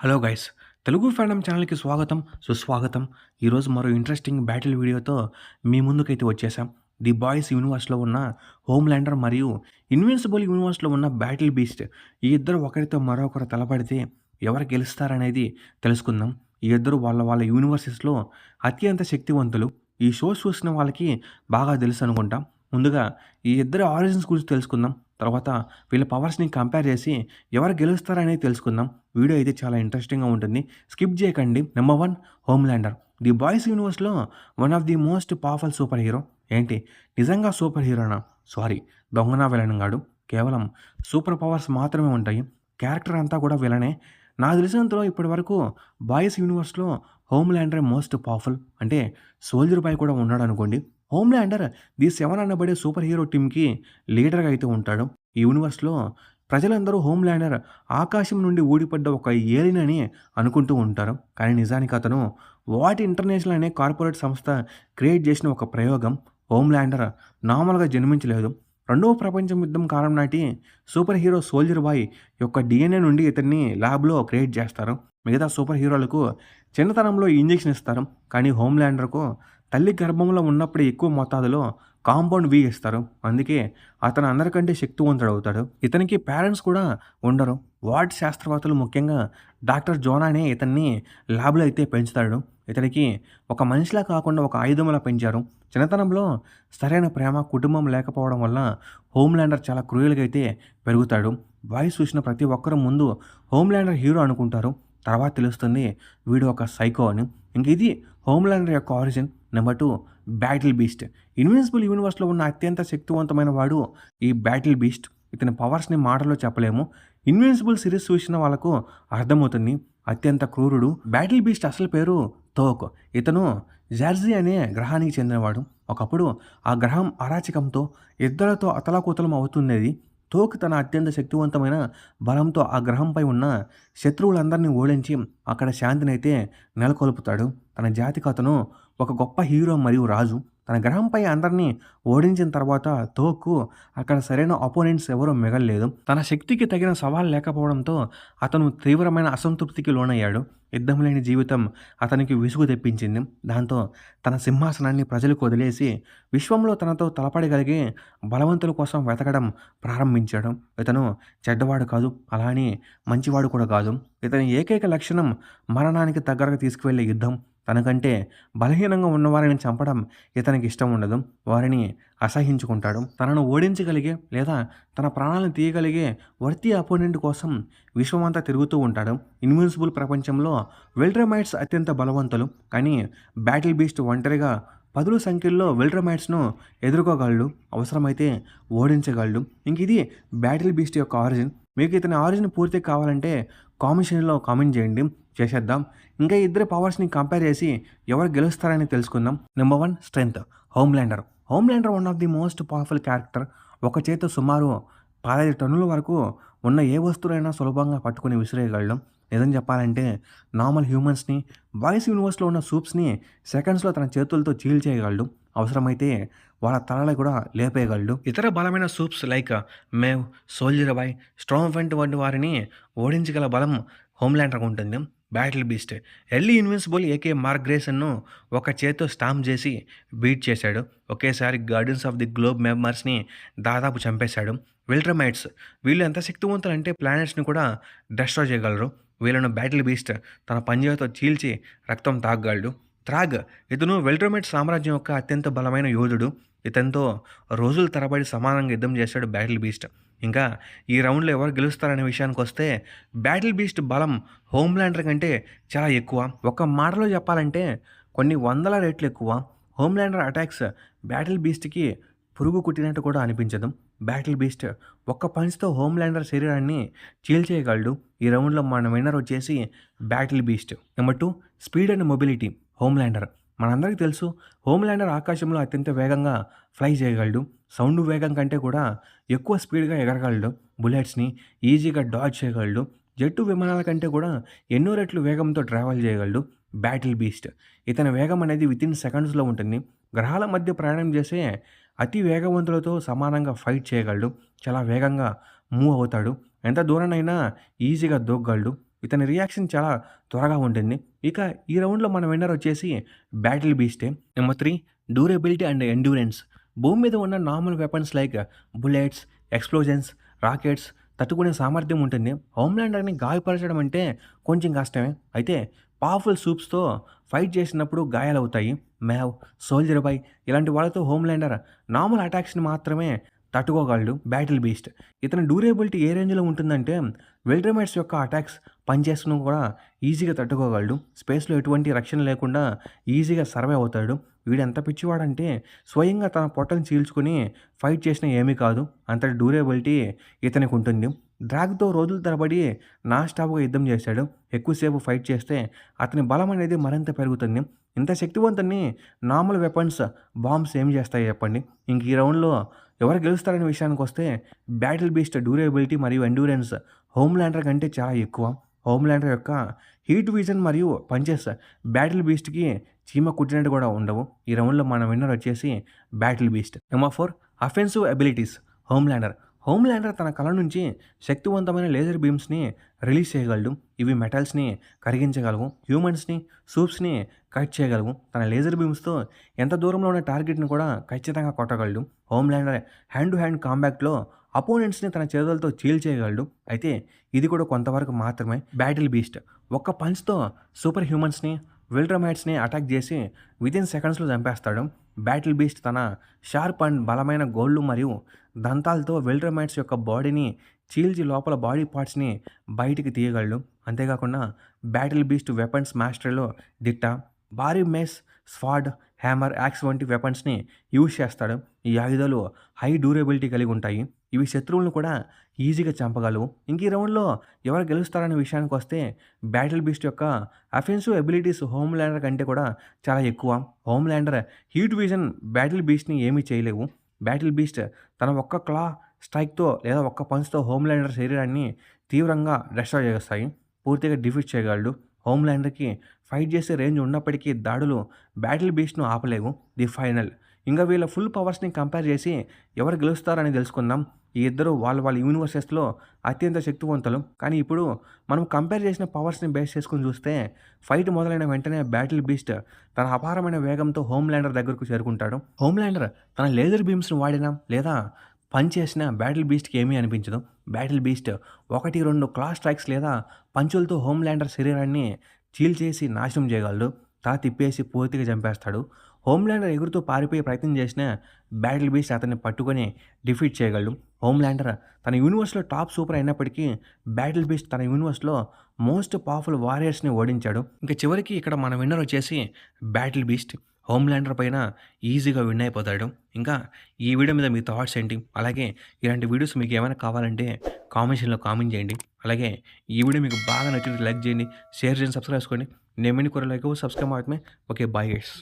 Hello guys, Telugu fandom ఛానల్‌కి స్వాగతం, సుస్వాగతం. ఈరోజు మరో ఇంట్రెస్టింగ్ బ్యాటిల్ వీడియోతో మీ ముందుకైతే వచ్చేసాం. ది బాయ్స్ యూనివర్స్‌లో ఉన్న హోమ్‌ల్యాండర్ మరియు ఇన్విన్సిబుల్ యూనివర్స్‌లో ఉన్న బ్యాటిల్ బీస్ట్. ఈ ఇద్దరు ఒకరితో మరొకరు తలపడితే ఎవరు గెలుస్తారనేది తెలుసుకుందాం. ఈ ఇద్దరు వాళ్ళ వాళ్ళ యూనివర్సెస్‌లో అత్యంత శక్తివంతులు. ఈ షోస్ చూసిన వాళ్ళకి బాగా తెలుసనుకుంటా. ముందుగా ఈ ఇద్దరి ఆరిజిన్స్ గురించి తెలుసుకుందాం. తర్వాత వీళ్ళ పవర్స్‌ని కంపేర్ చేసి ఎవరు గెలుస్తారనేది తెలుసుకుందాం. వీడియో అయితే చాలా ఇంట్రెస్టింగ్‌గా ఉంటుంది. స్కిప్ చేయకండి. Number 1 Homelander. ది బాయ్స్ యూనివర్స్‌లో one of the most powerful superhero. ఏంటి నిజంగా సూపర్ హీరోనా? సారీ, దొంగనా విలన్ గాడు. కేవలం సూపర్ పవర్స్ మాత్రమే ఉంటాయి. క్యారెక్టర్ అంతా కూడా విలనే. నాకు తెలిసినంతలో ఇప్పటివరకు బాయ్స్ యూనివర్స్‌లో హోమ్‌ల్యాండరే మోస్ట్ పవర్‌ఫుల్. అంటే సోల్జర్ బాయ్ కూడా ఉన్నాడనుకోండి. హోమ్‌ల్యాండర్ ది 7 అనబడే సూపర్ హీరో టీమ్‌కి లీడర్‌గా అయితే ఉంటాడు. ఈ యూనివర్స్‌లో ప్రజలందరూ హోమ్‌ల్యాండర్ ఆకాశం నుండి ఊడిపడ్డ ఒక ఏలియన్ అని అనుకుంటూ ఉంటారు. కానీ నిజానికి అతను వాట్ ఇంటర్నేషనల్ అనే కార్పొరేట్ సంస్థ క్రియేట్ చేసిన ఒక ప్రయోగం. హోమ్‌ల్యాండర్ నార్మల్‌గా జన్మించలేదు. రెండవ ప్రపంచ యుద్ధం కాలం నాటి సూపర్ హీరో సోల్జర్ బాయ్ యొక్క డీఎన్ఏ నుండి ఇతన్ని ల్యాబ్‌లో క్రియేట్ చేస్తారు. మిగతా సూపర్ హీరోలకు చిన్నతనంలో ఇంజెక్షన్ ఇస్తారు. కానీ హోమ్‌ల్యాండర్‌కు తల్లి గర్భంలో ఉన్నప్పుడే ఎక్కువ మోతాదులో కాంపౌండ్ వి ఇస్తారు. అందుకే అతను అందరికంటే శక్తివంతుడవుతాడు. ఇతనికి పేరెంట్స్ కూడా ఉండరు. వార్డ్ శాస్త్రవేత్తలు ముఖ్యంగా డాక్టర్ జోనానే ఇతన్ని ల్యాబ్‌లో అయితే పెంచుతాడు. ఇతనికి ఒక మనిషిలా కాకుండా ఒక ఆయుధంలా పెంచారు. చిన్నతనంలో సరైన ప్రేమ, కుటుంబం లేకపోవడం వల్ల హోమ్‌ల్యాండర్ చాలా క్రూయల్‌గా అయితే పెరుగుతాడు. బాయ్స్ చూసిన ప్రతి ఒక్కరు ముందు హోమ్‌ల్యాండర్ హీరో అనుకుంటారు. తర్వాత తెలుస్తుంది వీడు ఒక సైకో అని. ఇంక ఇది హోమ్‌ల్యాండర్ యొక్క origin. Number 2 Battle Beast. Invincible యూనివర్స్‌లో ఉన్న అత్యంత శక్తివంతమైన వాడు ఈ బ్యాటిల్ బీస్ట్. ఇతని పవర్స్‌ని మాటల్లో చెప్పలేము. ఇన్విన్సిబుల్ సిరీస్ చూసిన వాళ్ళకు అర్థమవుతుంది. అత్యంత క్రూరుడు. బ్యాటిల్ బీస్ట్ అసలు పేరు తోక్. ఇతను జార్జీ అనే గ్రహానికి చెందినవాడు. ఒకప్పుడు ఆ గ్రహం అరాచకంతో, యుద్ధాలతో అతలాకుతలం అవుతున్నది. తోక్ తన అత్యంత శక్తివంతమైన బలంతో ఆ గ్రహంపై ఉన్న శత్రువులందరినీ ఓడించి అక్కడ శాంతినైతే నెలకొల్పుతాడు. తన జాతికి అతను ఒక గొప్ప హీరో మరియు రాజు. తన గ్రహంపై అందరినీ ఓడించిన తర్వాత తోక్కు అక్కడ సరైన అపోనెంట్స్ ఎవరూ మిగలలేదు. తన శక్తికి తగిన సవాల్ లేకపోవడంతో అతను తీవ్రమైన అసంతృప్తికి లోనయ్యాడు. యుద్ధం లేని జీవితం అతనికి విసుగు తెప్పించింది. దాంతో తన సింహాసనాన్ని ప్రజలకు వదిలేసి విశ్వంలో తనతో తలపడగలిగే బలవంతుల కోసం వెతకడం ప్రారంభించాడు. ఇతను చెడ్డవాడు కాదు, అలా అని మంచివాడు కూడా కాదు. ఇతని ఏకైక లక్షణం మరణానికి దగ్గరగా తీసుకువెళ్లే యుద్ధం. తనకంటే బలహీనంగా ఉన్నవారిని చంపడం ఇతనికి ఇష్టం ఉండదు. వారిని అసహించుకుంటాడు. తనను ఓడించగలిగే లేదా తన ప్రాణాలను తీయగలిగే వర్తీ అపోనెంట్ కోసం విశ్వమంతా తిరుగుతూ ఉంటాడు. ఇన్విన్సిబుల్ ప్రపంచంలో వెల్డ్రమైట్స్ అత్యంత బలవంతులు. కానీ బ్యాటిల్ బీస్ట్ ఒంటరిగా పదుల సంఖ్యలో వెల్డ్రమైట్స్ను ఎదుర్కోగలడు. అవసరమైతే ఓడించగలడు. ఇంక ఇది బ్యాటిల్ బీస్ట్ యొక్క ఆరిజిన్. మీకు ఇతని ఆరిజిన్ పూర్తిగా కావాలంటే కామెంట్స్‌లో కామెంట్ చేయండి, చేసేద్దాం. ఇంకా ఇద్దరి పవర్స్‌ని కంపేర్ చేసి ఎవరు గెలుస్తారని తెలుసుకుందాం. Number 1 strength. Homelander. Homelander one of the most powerful character. ఒక చేత్తో సుమారు 15 టన్నుల వరకు ఉన్న ఏ వస్తువునైనా సులభంగా పట్టుకొని విసిరేయగలడు. నిజం చెప్పాలంటే నార్మల్ హ్యూమన్స్‌ని, బాయ్స్ యూనివర్స్‌లో ఉన్న సూప్స్‌ని సెకండ్స్‌లో తన చేతులతో చీల్చేయగలడు. అవసరమైతే వాళ్ళ తలలు కూడా లేపేయగలడు. ఇతర బలమైన supes like Maeve, soldier boy, strong వంటి వారిని ఓడించగల బలం హోమ్‌ల్యాండర్‌కి ఉంటుంది. Battle Beast. Early Invincible AKA Mark గ్రేసన్ను ఒక చేత్తో స్టాంప్ చేసి బీట్ చేశాడు. ఒకేసారి గార్డియన్స్ ఆఫ్ ది గ్లోబ్ మెంబర్స్‌ని దాదాపు చంపేశాడు. విల్ట్రమైట్స్. వీళ్ళు ఎంత శక్తివంతులంటే ప్లానెట్స్‌ని కూడా డెస్ట్రాయ్ చేయగలరు. వీళ్ళను బ్యాటిల్ బీస్ట్ తన పంజాతో చీల్చి రక్తం తాగగలడు. త్రాగ్. ఇతను వెల్ట్రమైట్ సామ్రాజ్యం యొక్క అత్యంత బలమైన యోధుడు. ఇతనితో రోజుల తరబడి సమానంగా యుద్ధం చేశాడు బ్యాటిల్ బీస్ట్. ఇంకా ఈ రౌండ్లో ఎవరు గెలుస్తారనే విషయానికి వస్తే బ్యాటిల్ బీస్ట్ బలం హోమ్‌ల్యాండర్ కంటే చాలా ఎక్కువ. ఒక మాటలో చెప్పాలంటే కొన్ని వందల రెట్లు ఎక్కువ. హోమ్‌ల్యాండర్ అటాక్స్ బ్యాటిల్ బీస్ట్‌కి పురుగు కుట్టినట్టు కూడా అనిపించదు. బ్యాటిల్ బీస్ట్ ఒక్క పంచ్‌తో హోమ్‌ల్యాండర్ శరీరాన్ని చీల్చేయగలడు. ఈ రౌండ్లో మన విన్నర్ వచ్చేసి Battle Beast. Number 2 speed and mobility. Homelander. మనందరికీ తెలుసు హోమ్‌ల్యాండర్ ఆకాశంలో అత్యంత వేగంగా ఫ్లై చేయగలడు. సౌండ్ వేగం కంటే కూడా ఎక్కువ స్పీడ్‌గా ఎగరగలడు. బుల్లెట్స్‌ని ఈజీగా డాడ్జ్ చేయగలడు. జెట్టు విమానాల కంటే కూడా ఎన్నో రెట్లు వేగంతో ట్రావెల్ చేయగలడు. Battle beast. ఇతని వేగం అనేది వితిన్ సెకండ్స్‌లో ఉంటుంది. గ్రహాల మధ్య ప్రయాణం చేసే అతి వేగవంతులతో సమానంగా ఫైట్ చేయగలడు. చాలా వేగంగా మూవ్ అవుతాడు. ఎంత దూరాన్నైనా ఈజీగా దూకగలడు. ఇతని రియాక్షన్ చాలా త్వరగా ఉంటుంది. ఇక ఈ రౌండ్‌లో మన విన్నర్ వచ్చేసి బ్యాటిల్ బీస్టే. Number 3 durability and endurance. భూమి మీద ఉన్న normal weapons like bullets, explosions, rockets తట్టుకునే సామర్థ్యం ఉంటుంది. హోమ్‌లాండర్‌ని గాయపరచడం అంటే కొంచెం కష్టమే. అయితే పవర్‌ఫుల్ సూప్స్‌తో ఫైట్ చేసినప్పుడు గాయాలవుతాయి. మేవ్, సోల్జర్ బాయ్ ఇలాంటి వాళ్ళతో హోమ్‌లాండర్ నార్మల్ అటాక్స్‌ని మాత్రమే తట్టుకోగలడు. బ్యాటిల్ బీస్ట్ ఇతని డ్యూరబిలిటీ ఏ రేంజ్‌లో ఉంటుందంటే వెల్డ్రమైట్స్ యొక్క అటాక్స్ పనిచేస్తున్న కూడా ఈజీగా తట్టుకోగలడు. స్పేస్‌లో ఎటువంటి రక్షణ లేకుండా ఈజీగా సర్వైవ్ అవుతాడు. వీడు ఎంత పిచ్చివాడంటే స్వయంగా తన పొట్టను చీల్చుకొని ఫైట్ చేసినా ఏమీ కాదు. అంతటి డ్యూరబిలిటీ ఇతనికి ఉంటుంది. డ్రాగ్‌తో రోజుల తరబడి నాన్ స్టాప్‌గా యుద్ధం చేశాడు. ఎక్కువసేపు ఫైట్ చేస్తే అతని బలం అనేది మరింత పెరుగుతుంది. ఇంత శక్తివంతుడిని నార్మల్ వెపన్స్, బాంబ్స్ ఏం చేస్తాయి చెప్పండి? ఇంక ఈ రౌండ్‌లో ఎవరు గెలుస్తారనే విషయానికొస్తే బ్యాటిల్ బీస్ట్ డ్యూరబిలిటీ మరియు ఎండ్యూరెన్స్ హోమ్‌లాండర్ కంటే చాలా ఎక్కువ. హోమ్‌లాండర్ యొక్క హీట్ విజన్ మరియు పంచెస్ బ్యాటిల్ బీస్ట్‌కి చీమ కుట్టినట్టు కూడా ఉండవు. ఈ రౌండ్‌లో మన విన్నర్ వచ్చేసి Battle Beast. Number 4 offensive abilities Homelander. Homelander తన కళ్ళ నుంచి శక్తివంతమైన లేజర్ బీమ్స్‌ని రిలీజ్ చేయగలడు. ఇవి మెటల్స్‌ని కరిగించగలవు. హ్యూమన్స్‌ని, సూప్స్‌ని కట్ చేయగలవు. తన లేజర్ బీమ్స్‌తో ఎంత దూరంలో ఉన్న టార్గెట్‌ని కూడా ఖచ్చితంగా కొట్టగలడు. హోమ్‌లాండర్ హ్యాండ్ టు హ్యాండ్ కాంబాక్ట్‌లో అపోనెంట్స్‌ని తన చేతులతో చీల్చేయగలడు. అయితే ఇది కూడా కొంతవరకు మాత్రమే. బ్యాటిల్ బీస్ట్ ఒక్క పంచ్‌తో సూపర్ హ్యూమన్స్‌ని, విల్డ్రమైట్స్‌ని అటాక్ చేసి వితిన్ సెకండ్స్‌లో చంపేస్తాడు. బ్యాటిల్ బీస్ట్ తన షార్ప్ అండ్ బలమైన గోళ్ళు మరియు దంతాలతో విల్డ్రమైట్స్ యొక్క బాడీని చీల్చి లోపల బాడీ పార్ట్స్‌ని బయటికి తీయగలడు. అంతేకాకుండా బ్యాటిల్ బీస్ట్ వెపన్స్ మాస్టర్‌లో దిట్ట. భారీ మేస్, స్వార్డ్, హ్యామర్, యాక్స్ వంటి వెపన్స్‌ని యూజ్ చేస్తాడు. ఈ ఆయుధాలు హై డ్యూరబిలిటీ కలిగి ఉంటాయి. ఇవి శత్రువులను కూడా ఈజీగా చంపగలవు. ఇంక ఈ రౌండ్‌లో ఎవరు గెలుస్తారనే విషయానికొస్తే బ్యాటిల్ బీస్ట్ యొక్క అఫెన్సివ్ ఎబిలిటీస్ హోమ్‌లాండర్ కంటే కూడా చాలా ఎక్కువ. హోమ్‌లాండర్ హీట్ విజన్ బ్యాటిల్ బీస్ట్‌ని ఏమీ చేయలేవు. బ్యాటిల్ బీస్ట్ తన ఒక్క క్లా స్ట్రైక్‌తో లేదా ఒక్క పంచ్‌తో హోమ్‌లాండర్ శరీరాన్ని తీవ్రంగా డెస్ట్రాయ్ చేస్తాయి. పూర్తిగా డిఫీట్ చేయగలడు. హోమ్‌లాండర్‌కి ఫైట్ చేసే రేంజ్ ఉన్నప్పటికీ దాడులు బ్యాటిల్ బీస్ట్‌ను ఆపలేవు. The final. ఇంక వీళ్ళ ఫుల్ పవర్స్‌ని కంపేర్ చేసి ఎవరు గెలుస్తారని తెలుసుకుందాం. ఈ ఇద్దరు వాళ్ళ యూనివర్సెస్‌లో అత్యంత శక్తివంతులు. కానీ ఇప్పుడు మనం కంపేర్ చేసిన పవర్స్‌ని బేస్ చేసుకొని చూస్తే ఫైట్ మొదలైన వెంటనే బ్యాటిల్ బీస్ట్ తన అపారమైన వేగంతో హోమ్‌లాండర్ దగ్గరకు చేరుకుంటాడు. హోమ్‌లాండర్ తన లేజర్ బీమ్స్‌ని వాడినా లేదా పంచ్ చేసినా బ్యాటిల్ బీస్ట్‌కి ఏమీ అనిపించదు. బ్యాటిల్ బీస్ట్ 1, 2 క్లా స్ట్రైక్స్ లేదా పంచులతో హోమ్‌లాండర్ శరీరాన్ని చీల్చేసి నాశనం చేయగలడు. తల తిప్పేసి పూర్తిగా చంపేస్తాడు. హోమ్‌లాండర్ ఎగురుతూ పారిపోయే ప్రయత్నం చేసినా బ్యాటిల్ బీస్ట్ అతన్ని పట్టుకొని డిఫీట్ చేయగలడు. హోమ్‌లాండర్ తన యూనివర్స్‌లో టాప్ సూపర్ అయినప్పటికీ బ్యాటిల్ బీస్ట్ తన యూనివర్స్‌లో మోస్ట్ పవర్ఫుల్ వారియర్స్‌ని ఓడించాడు. ఇంక చివరికి ఇక్కడ మన విన్నర్ వచ్చేసి బ్యాటిల్ బీస్ట్. హోమ్‌లాండర్ పైన ఈజీగా విన్ అయిపోతాడు. ఇంకా ఈ వీడియో మీద మీ థాట్స్ ఏంటి? అలాగే ఇలాంటి వీడియోస్ మీకు ఏమైనా కావాలంటే కామెంట్స్‌లో కామెంట్ చేయండి. అలాగే ఈ వీడియో మీకు బాగా నచ్చితే లైక్ చేయండి, షేర్ చేయండి, సబ్స్క్రైబ్ చేసుకోండి. నేను కొన్ని లైక్ సబ్స్క్రైబ్ అవుతుంది. Okay, bye guys.